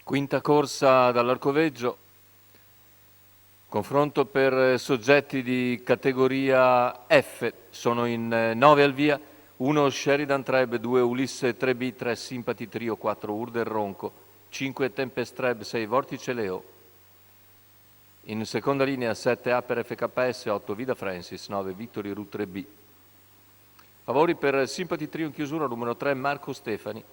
Quinta corsa dall'Arcoveggio, confronto per soggetti di categoria F, sono in 9 al via, 1 Sheridan Treb, 2 Ulisse 3B, 3 Sympathy Trio, 4 Urder Ronco, 5 Tempest Treb, 6 Vortice Leo. In seconda linea 7 Upper FKS, 8 Vida Francis, 9 Victory Route 3B. Favori per Sympathy Trio in chiusura, numero 3 Marco Stefani.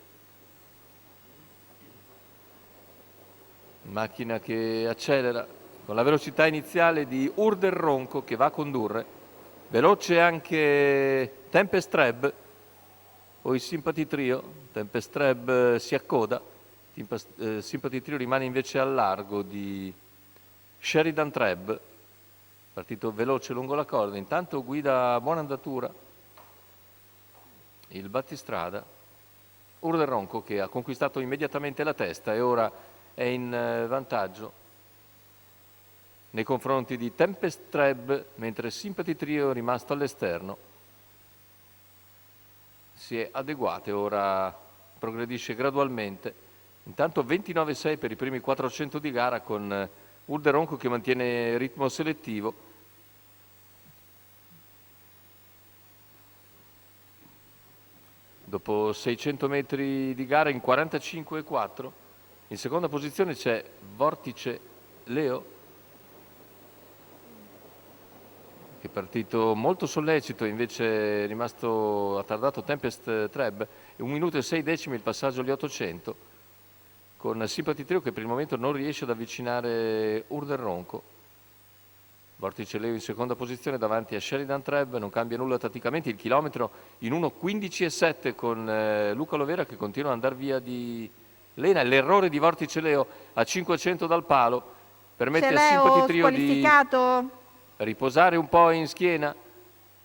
Macchina che accelera con la velocità iniziale di Urder Ronco che va a condurre. Veloce anche Tempest Treb o il Sympathy Trio. Tempest Treb si accoda, Sympathy Trio rimane invece al largo di Sheridan Treb, partito veloce lungo la corda, intanto guida a buona andatura il battistrada. Urder Ronco che ha conquistato immediatamente la testa e ora è in vantaggio nei confronti di Tempest Treb, mentre Sympathy Trio è rimasto all'esterno. Si è adeguato e ora progredisce gradualmente. Intanto 29,6 per i primi 400 di gara con Urder Ronco che mantiene ritmo selettivo. Dopo 600 metri di gara in 45,4. In seconda posizione c'è Vortice Leo, che è partito molto sollecito, invece è rimasto attardato Tempest Treb, e 1 minuto e 6 decimi il passaggio agli 800, con Sympathy Trio che per il momento non riesce ad avvicinare Urder Ronco. Vortice Leo in seconda posizione davanti a Sheridan Treb, non cambia nulla tatticamente, il chilometro in 1:15,7 con Luca Lovera che continua ad andare via di Lena. L'errore di Vortice Leo a 500 dal palo permette a Sympathy Trio di riposare un po' in schiena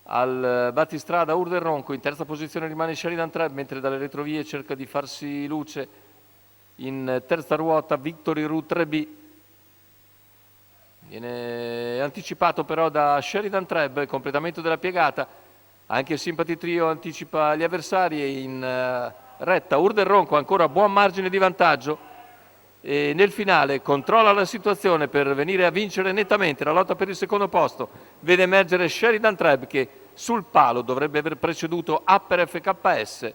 al battistrada Urder Ronco. In terza posizione rimane Sheridan Treb, mentre dalle retrovie cerca di farsi luce in terza ruota Victory Route 3B. Viene anticipato però da Sheridan Treb, il completamento della piegata. Anche Sympathy Trio anticipa gli avversari e in retta Urder Ronco ancora a buon margine di vantaggio e nel finale controlla la situazione per venire a vincere nettamente la lotta per il secondo posto. Vede emergere Sheridan Treb che sul palo dovrebbe aver preceduto Upper FKS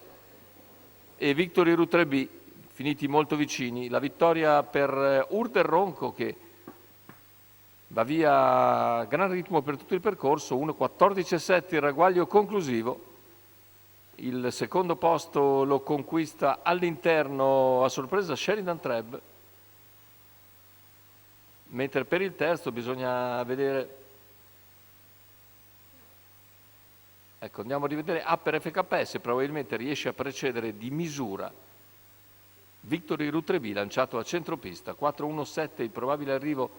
e Victory Route 3B, finiti molto vicini. La vittoria per Urder Ronco che va via a gran ritmo per tutto il percorso, 1:14,7 il ragguaglio conclusivo. Il secondo posto lo conquista all'interno a sorpresa Sheridan Treb, mentre per il terzo bisogna vedere, ecco, andiamo a rivedere Upper FKS, probabilmente riesce a precedere di misura Victory Route 3B lanciato a centropista, 4:17 il probabile arrivo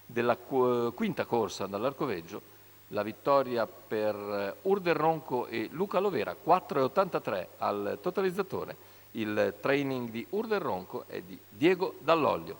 della quinta corsa dall'Arcoveggio. La vittoria per Urder Ronco e Luca Lovera, 4,83 al totalizzatore. Il training di Urder Ronco è di Diego Dall'Oglio.